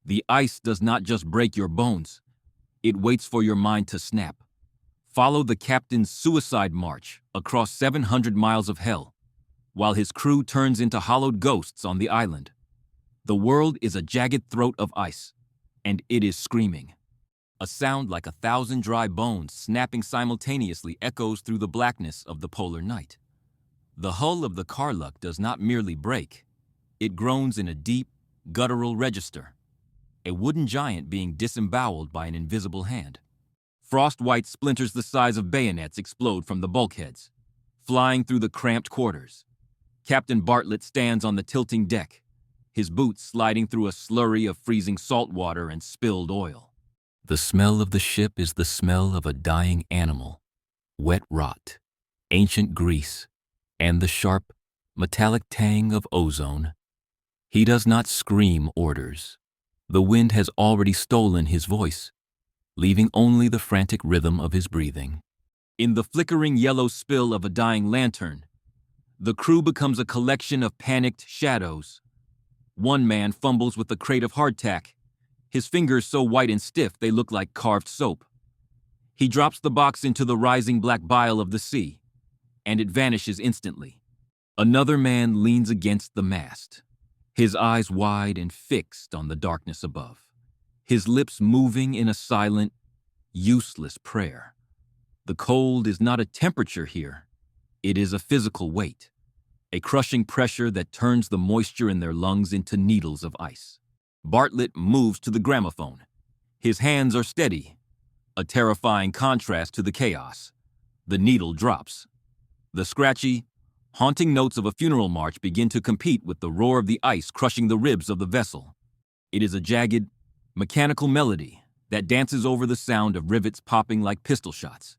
The ice does not just break your bones, it waits for your mind to snap. Follow the captain's suicide march across 700 miles of hell, while his crew turns into hollowed ghosts on the island. The world is a jagged throat of ice, and it is screaming. A sound like 1,000 dry bones snapping simultaneously echoes through the blackness of the polar night. The hull of the Karluk does not merely break, it groans in a deep, guttural register, a wooden giant being disemboweled by an invisible hand. Frost-white splinters the size of bayonets explode from the bulkheads, flying through the cramped quarters. Captain Bartlett stands on the tilting deck, his boots sliding through a slurry of freezing salt water and spilled oil. The smell of the ship is the smell of a dying animal, wet rot, ancient grease, and the sharp, metallic tang of ozone. He does not scream orders. The wind has already stolen his voice, leaving only the frantic rhythm of his breathing. In the flickering yellow spill of a dying lantern, the crew becomes a collection of panicked shadows. One man fumbles with a crate of hardtack, his fingers so white and stiff they look like carved soap. He drops the box into the rising black bile of the sea, and it vanishes instantly. Another man leans against the mast, his eyes wide and fixed on the darkness above, his lips moving in a silent, useless prayer. The cold is not a temperature here, it is a physical weight, a crushing pressure that turns the moisture in their lungs into needles of ice. Bartlett moves to the gramophone. His hands are steady, a terrifying contrast to the chaos. The needle drops. The scratchy, haunting notes of a funeral march begin to compete with the roar of the ice crushing the ribs of the vessel. It is a jagged, mechanical melody that dances over the sound of rivets popping like pistol shots.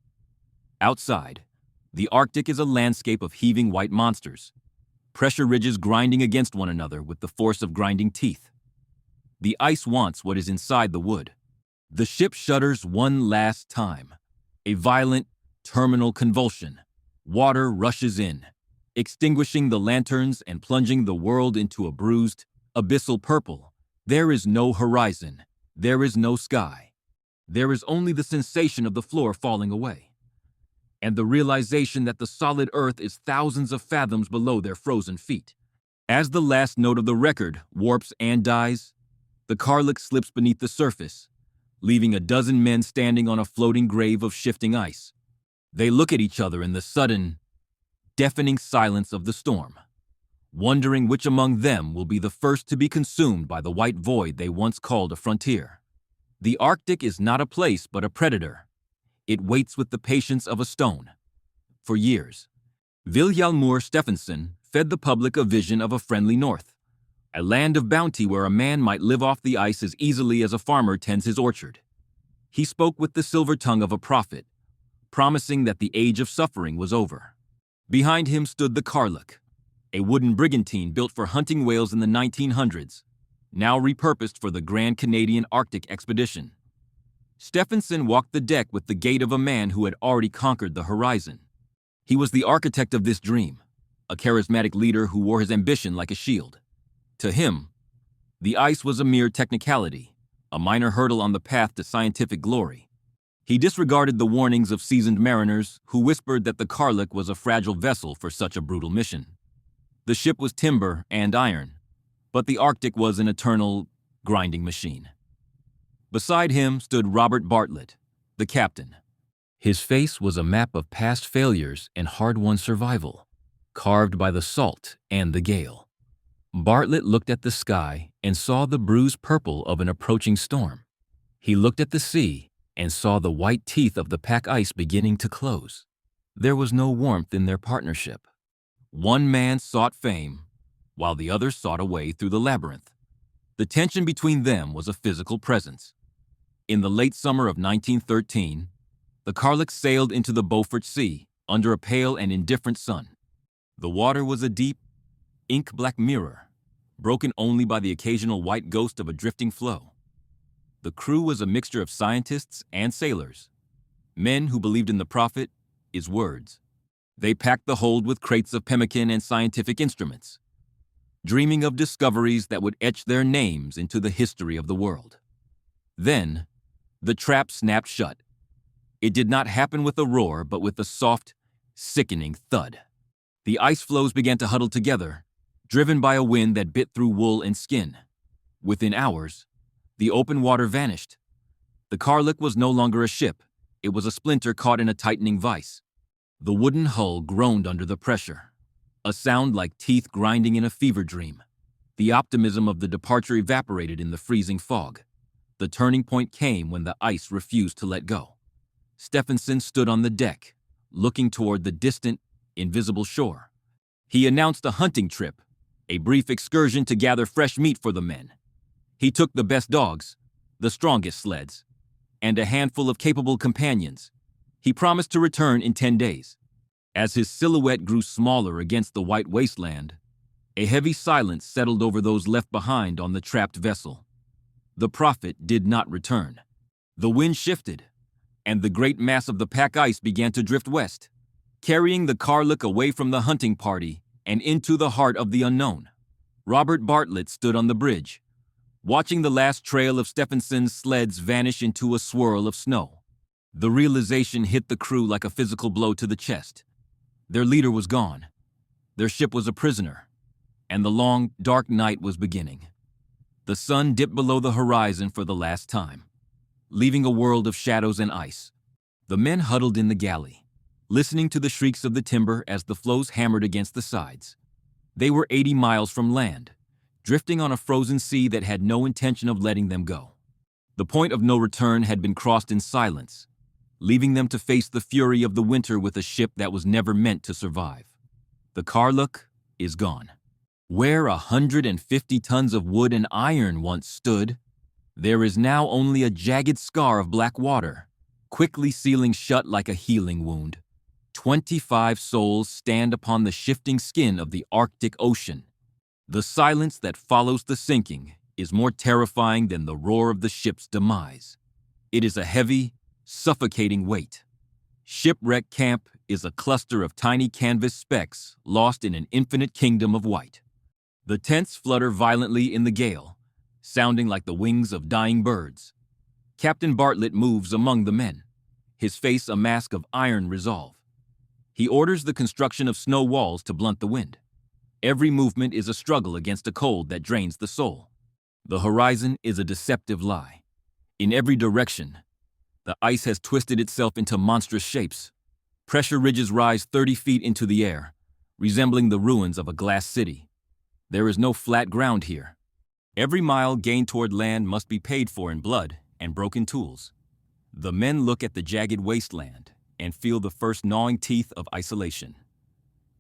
Outside, the Arctic is a landscape of heaving white monsters, pressure ridges grinding against one another with the force of grinding teeth. The ice wants what is inside the wood. The ship shudders one last time. A violent, terminal convulsion. Water rushes in, extinguishing the lanterns and plunging the world into a bruised, abyssal purple. There is no horizon. There is no sky. There is only the sensation of the floor falling away, and the realization that the solid earth is thousands of fathoms below their frozen feet. As the last note of the record warps and dies, the Karluk slips beneath the surface, leaving a dozen men standing on a floating grave of shifting ice. They look at each other in the sudden, deafening silence of the storm, wondering which among them will be the first to be consumed by the white void they once called a frontier. The Arctic is not a place but a predator. It waits with the patience of a stone. For years, Vilhjalmur Stefansson fed the public a vision of a friendly north, a land of bounty where a man might live off the ice as easily as a farmer tends his orchard. He spoke with the silver tongue of a prophet, promising that the age of suffering was over. Behind him stood the Karluk, a wooden brigantine built for hunting whales in the 1900s, now repurposed for the Grand Canadian Arctic Expedition. Stefansson walked the deck with the gait of a man who had already conquered the horizon. He was the architect of this dream, a charismatic leader who wore his ambition like a shield. To him, the ice was a mere technicality, a minor hurdle on the path to scientific glory. He disregarded the warnings of seasoned mariners who whispered that the Karluk was a fragile vessel for such a brutal mission. The ship was timber and iron, but the Arctic was an eternal, grinding machine. Beside him stood Robert Bartlett, the captain. His face was a map of past failures and hard-won survival, carved by the salt and the gale. Bartlett looked at the sky and saw the bruised purple of an approaching storm. He looked at the sea and saw the white teeth of the pack ice beginning to close. There was no warmth in their partnership. One man sought fame, while the other sought a way through the labyrinth. The tension between them was a physical presence. In the late summer of 1913, the Karluk sailed into the Beaufort Sea under a pale and indifferent sun. The water was a deep, ink-black mirror, broken only by the occasional white ghost of a drifting floe. The crew was a mixture of scientists and sailors, men who believed in the prophet, his words. They packed the hold with crates of pemmican and scientific instruments. dreaming of discoveries that would etch their names into the history of the world. Then, the trap snapped shut. It did not happen with a roar, but with a soft, sickening thud. The ice floes began to huddle together, driven by a wind that bit through wool and skin. Within hours, the open water vanished. The Karluk was no longer a ship. It was a splinter caught in a tightening vise. The wooden hull groaned under the pressure, a sound like teeth grinding in a fever dream. The optimism of the departure evaporated in the freezing fog. The turning point came when the ice refused to let go. Stefansson stood on the deck, looking toward the distant, invisible shore. He announced a hunting trip, a brief excursion to gather fresh meat for the men. He took the best dogs, the strongest sleds, and a handful of capable companions. He promised to return in 10 days. As his silhouette grew smaller against the white wasteland, a heavy silence settled over those left behind on the trapped vessel. The prophet did not return. The wind shifted, and the great mass of the pack ice began to drift west, carrying the Karluk away from the hunting party and into the heart of the unknown. Robert Bartlett stood on the bridge, watching the last trail of Stefansson's sleds vanish into a swirl of snow. The realization hit the crew like a physical blow to the chest. Their leader was gone. Their ship was a prisoner, and the long, dark night was beginning. The sun dipped below the horizon for the last time, leaving a world of shadows and ice. The men huddled in the galley, listening to the shrieks of the timber as the floes hammered against the sides. They were 80 miles from land, drifting on a frozen sea that had no intention of letting them go. The point of no return had been crossed in silence, leaving them to face the fury of the winter with a ship that was never meant to survive. The Karluk is gone. Where 150 tons of wood and iron once stood, there is now only a jagged scar of black water, quickly sealing shut like a healing wound. 25 souls stand upon the shifting skin of the Arctic Ocean. The silence that follows the sinking is more terrifying than the roar of the ship's demise. It is a heavy, suffocating weight. Shipwreck Camp is a cluster of tiny canvas specks lost in an infinite kingdom of white. The tents flutter violently in the gale, sounding like the wings of dying birds. Captain Bartlett moves among the men, his face a mask of iron resolve. He orders the construction of snow walls to blunt the wind. Every movement is a struggle against a cold that drains the soul. The horizon is a deceptive lie. In every direction, the ice has twisted itself into monstrous shapes. Pressure ridges rise 30 feet into the air, resembling the ruins of a glass city. There is no flat ground here. Every mile gained toward land must be paid for in blood and broken tools. The men look at the jagged wasteland and feel the first gnawing teeth of isolation.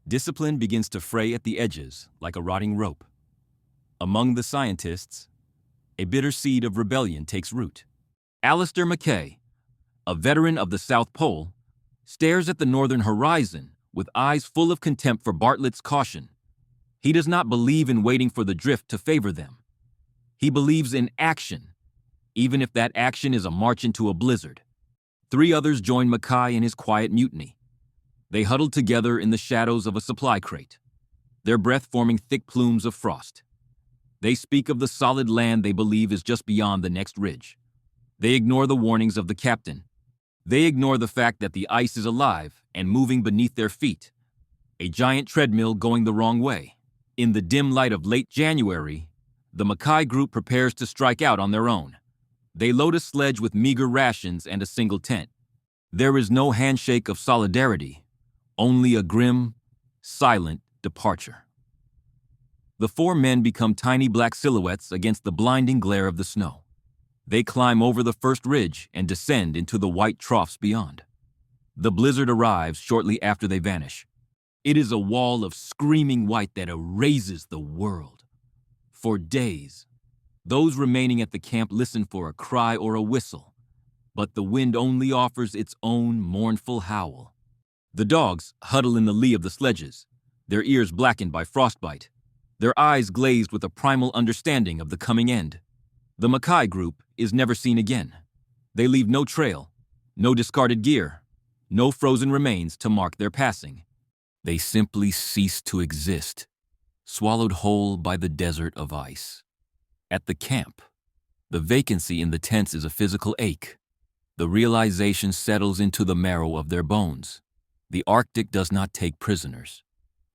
Discipline begins to fray at the edges like a rotting rope. Among the scientists, a bitter seed of rebellion takes root. Alistair McKay, a veteran of the South Pole, stares at the northern horizon with eyes full of contempt for Bartlett's caution. He does not believe in waiting for the drift to favor them. He believes in action, even if that action is a march into a blizzard. 3 others join Mackay in his quiet mutiny. They huddle together in the shadows of a supply crate, their breath forming thick plumes of frost. They speak of the solid land they believe is just beyond the next ridge. They ignore the warnings of the captain. They ignore the fact that the ice is alive and moving beneath their feet, a giant treadmill going the wrong way. In the dim light of late January, the Mackay group prepares to strike out on their own. They load a sledge with meager rations and a single tent. There is no handshake of solidarity, only a grim, silent departure. The 4 men become tiny black silhouettes against the blinding glare of the snow. They climb over the first ridge and descend into the white troughs beyond. The blizzard arrives shortly after they vanish. It is a wall of screaming white that erases the world. For days, those remaining at the camp listen for a cry or a whistle, but the wind only offers its own mournful howl. The dogs huddle in the lee of the sledges, their ears blackened by frostbite, their eyes glazed with a primal understanding of the coming end. The Mackay group is never seen again. They leave no trail, no discarded gear, no frozen remains to mark their passing. They simply cease to exist. swallowed whole by the desert of ice. At the camp, the vacancy in the tents is a physical ache. The realization settles into the marrow of their bones. The Arctic does not take prisoners.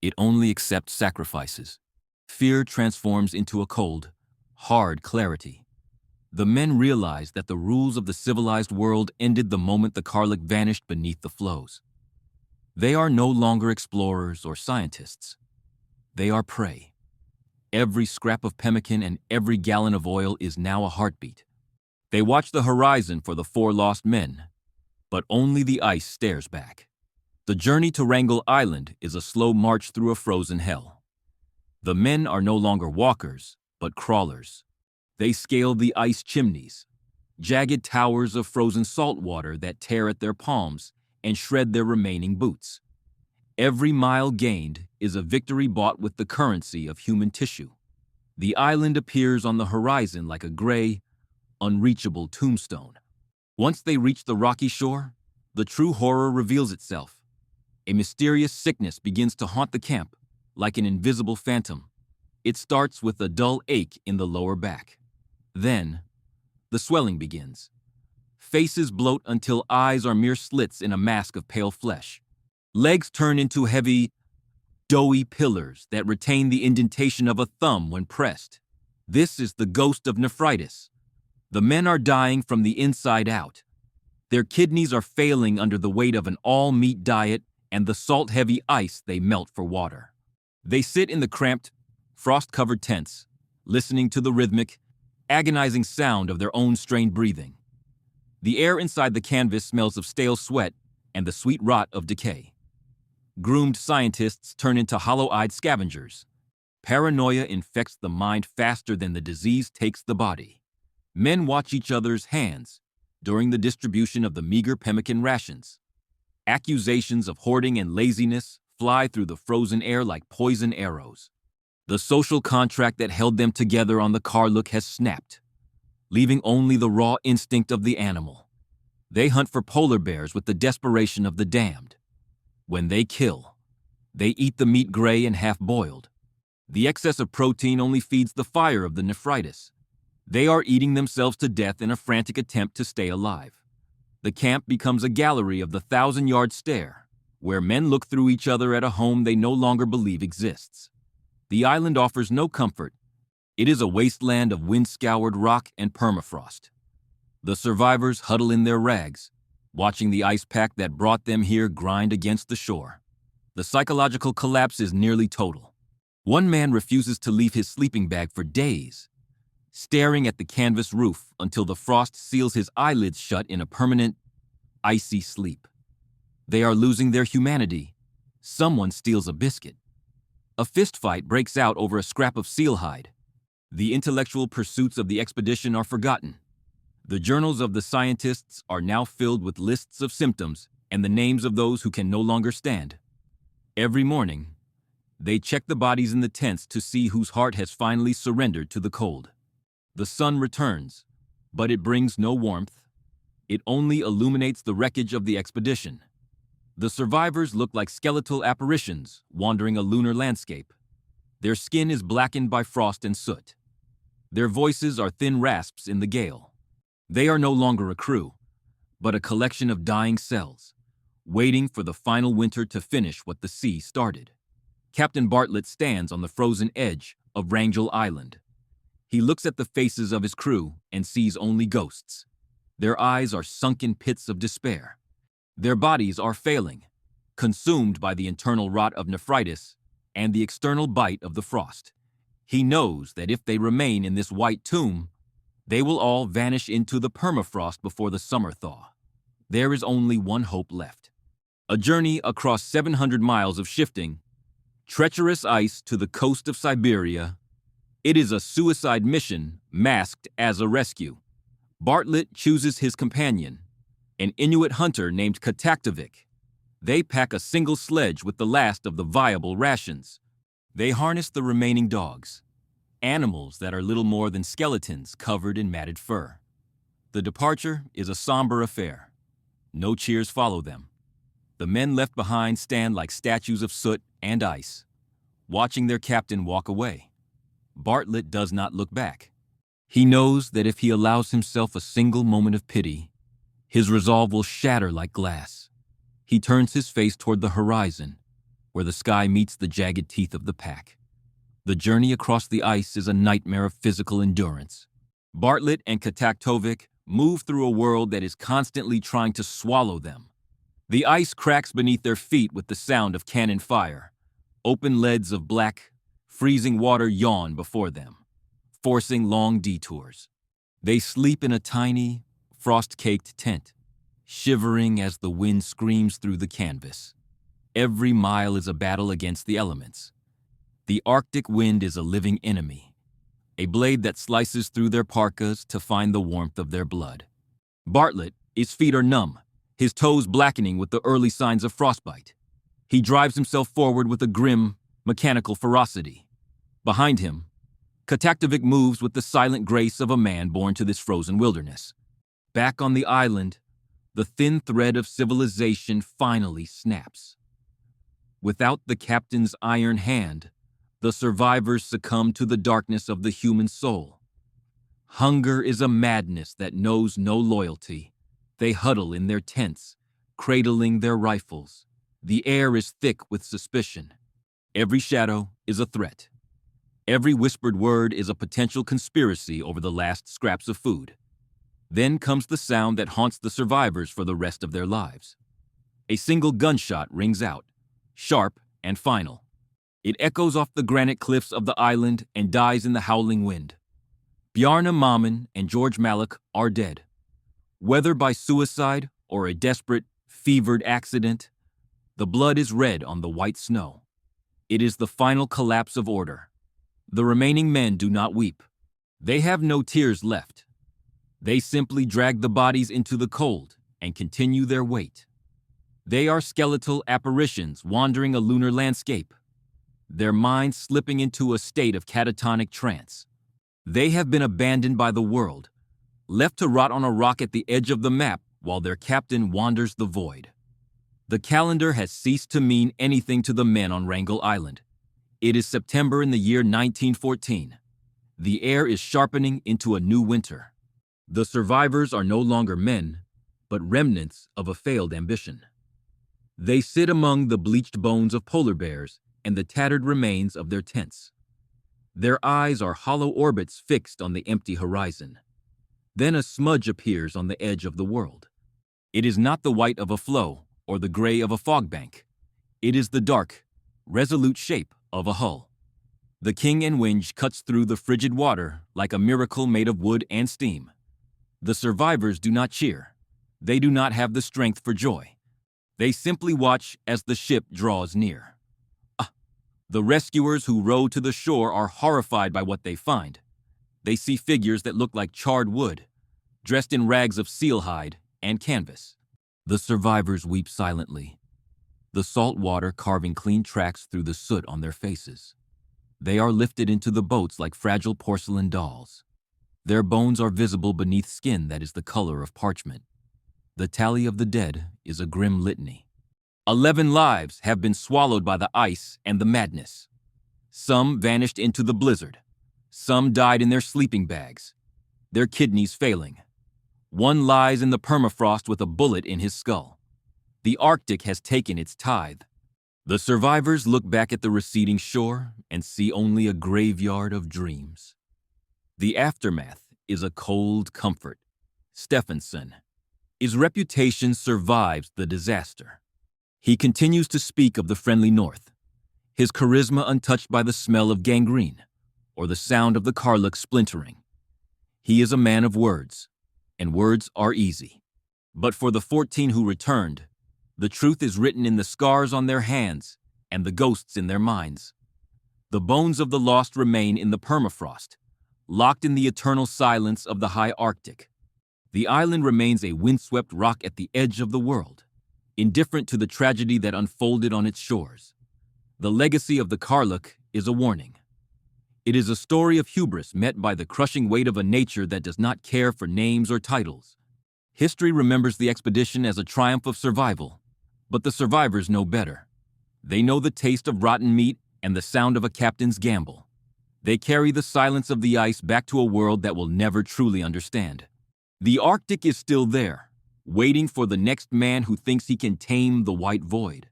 It only accepts sacrifices. Fear transforms into a cold, hard clarity. The men realize that the rules of the civilized world ended the moment the Karluk vanished beneath the floes. They are no longer explorers or scientists. They are prey. Every scrap of pemmican and every gallon of oil is now a heartbeat. They watch the horizon for the 4 lost men, but only the ice stares back. The journey to Wrangel Island is a slow march through a frozen hell. The men are no longer walkers, but crawlers. They scale the ice chimneys, jagged towers of frozen salt water that tear at their palms and shred their remaining boots. Every mile gained is a victory bought with the currency of human tissue. The island appears on the horizon like a gray, unreachable tombstone. Once they reach the rocky shore, the true horror reveals itself. A mysterious sickness begins to haunt the camp, like an invisible phantom. It starts with a dull ache in the lower back. Then, the swelling begins. Faces bloat until eyes are mere slits in a mask of pale flesh. Legs turn into heavy, doughy pillars that retain the indentation of a thumb when pressed. This is the ghost of Nephritis. The men are dying from the inside out. Their kidneys are failing under the weight of an all-meat diet and the salt-heavy ice they melt for water. They sit in the cramped, frost-covered tents, listening to the rhythmic, agonizing sound of their own strained breathing. The air inside the canvas smells of stale sweat and the sweet rot of decay. Groomed scientists turn into hollow-eyed scavengers. Paranoia infects the mind faster than the disease takes the body. Men watch each other's hands during the distribution of the meager pemmican rations. Accusations of hoarding and laziness fly through the frozen air like poison arrows. The social contract that held them together on the Karluk has snapped, leaving only the raw instinct of the animal. They hunt for polar bears with the desperation of the damned. When they kill, they eat the meat gray and half-boiled. The excess of protein only feeds the fire of the nephritis. They are eating themselves to death in a frantic attempt to stay alive. The camp becomes a gallery of the 1,000-yard stare, where men look through each other at a home they no longer believe exists. The island offers no comfort. It is a wasteland of wind-scoured rock and permafrost. The survivors huddle in their rags, watching the ice pack that brought them here grind against the shore. The psychological collapse is nearly total. One man refuses to leave his sleeping bag for days, staring at the canvas roof until the frost seals his eyelids shut in a permanent, icy sleep. They are losing their humanity. Someone steals a biscuit. A fistfight breaks out over a scrap of seal hide. The intellectual pursuits of the expedition are forgotten. The journals of the scientists are now filled with lists of symptoms and the names of those who can no longer stand. Every morning, they check the bodies in the tents to see whose heart has finally surrendered to the cold. The sun returns, but it brings no warmth. It only illuminates the wreckage of the expedition. The survivors look like skeletal apparitions wandering a lunar landscape. Their skin is blackened by frost and soot. Their voices are thin rasps in the gale. They are no longer a crew, but a collection of dying cells, waiting for the final winter to finish what the sea started. Captain Bartlett stands on the frozen edge of Wrangel Island. He looks at the faces of his crew and sees only ghosts. Their eyes are sunken pits of despair. Their bodies are failing, consumed by the internal rot of nephritis and the external bite of the frost. He knows that if they remain in this white tomb, they will all vanish into the permafrost before the summer thaw. There is only one hope left. A journey across 700 miles of shifting, treacherous ice to the coast of Siberia. It is a suicide mission masked as a rescue. Bartlett chooses his companion, an Inuit hunter named Kataktovik. They pack a single sledge with the last of the viable rations. They harness the remaining dogs, animals that are little more than skeletons covered in matted fur. The departure is a somber affair. No cheers follow them. The men left behind stand like statues of soot and ice, watching their captain walk away. Bartlett does not look back. He knows that if he allows himself a single moment of pity, his resolve will shatter like glass. He turns his face toward the horizon, where the sky meets the jagged teeth of the pack. The journey across the ice is a nightmare of physical endurance. Bartlett and Kataktovic move through a world that is constantly trying to swallow them. The ice cracks beneath their feet with the sound of cannon fire. Open leads of black, freezing water yawn before them, forcing long detours. They sleep in a tiny, frost-caked tent, shivering as the wind screams through the canvas. Every mile is a battle against the elements. The Arctic wind is a living enemy, a blade that slices through their parkas to find the warmth of their blood. Bartlett, his feet are numb, his toes blackening with the early signs of frostbite. He drives himself forward with a grim, mechanical ferocity. Behind him, Kataktovic moves with the silent grace of a man born to this frozen wilderness. Back on the island, the thin thread of civilization finally snaps. Without the captain's iron hand, the survivors succumb to the darkness of the human soul. Hunger is a madness that knows no loyalty. They huddle in their tents, cradling their rifles. The air is thick with suspicion. Every shadow is a threat. Every whispered word is a potential conspiracy over the last scraps of food. Then comes the sound that haunts the survivors for the rest of their lives. A single gunshot rings out, sharp and final. It echoes off the granite cliffs of the island and dies in the howling wind. Bjarne Mammen and George Malik are dead. Whether by suicide or a desperate, fevered accident, the blood is red on the white snow. It is the final collapse of order. The remaining men do not weep. They have no tears left. They simply drag the bodies into the cold and continue their wait. They are skeletal apparitions wandering a lunar landscape, their minds slipping into a state of catatonic trance. They have been abandoned by the world, left to rot on a rock at the edge of the map while their captain wanders the void. The calendar has ceased to mean anything to the men on Wrangel Island. It is September in the year 1914. The air is sharpening into a new winter. The survivors are no longer men, but remnants of a failed ambition. They sit among the bleached bones of polar bears and the tattered remains of their tents. Their eyes are hollow orbits fixed on the empty horizon. Then a smudge appears on the edge of the world. It is not the white of a floe or the gray of a fog bank. It is the dark, resolute shape of a hull. The King and Winge cuts through the frigid water like a miracle made of wood and steam. The survivors do not cheer. They do not have the strength for joy. They simply watch as the ship draws near. The rescuers who row to the shore are horrified by what they find. They see figures that look like charred wood, dressed in rags of seal hide and canvas. The survivors weep silently, the salt water carving clean tracks through the soot on their faces. They are lifted into the boats like fragile porcelain dolls. Their bones are visible beneath skin that is the color of parchment. The tally of the dead is a grim litany. 11 lives have been swallowed by the ice and the madness. Some vanished into the blizzard. Some died in their sleeping bags, their kidneys failing. One lies in the permafrost with a bullet in his skull. The Arctic has taken its tithe. The survivors look back at the receding shore and see only a graveyard of dreams. The aftermath is a cold comfort. Stefansson. His reputation survives the disaster. He continues to speak of the friendly North, his charisma untouched by the smell of gangrene or the sound of the Karluk splintering. He is a man of words, and words are easy. But for the 14 who returned, the truth is written in the scars on their hands and the ghosts in their minds. The bones of the lost remain in the permafrost, locked in the eternal silence of the high Arctic. The island remains a windswept rock at the edge of the world, indifferent to the tragedy that unfolded on its shores. The legacy of the Karluk is a warning. It is a story of hubris met by the crushing weight of a nature that does not care for names or titles. History remembers the expedition as a triumph of survival, but the survivors know better. They know the taste of rotten meat and the sound of a captain's gamble. They carry the silence of the ice back to a world that will never truly understand. The Arctic is still there, waiting for the next man who thinks he can tame the white void.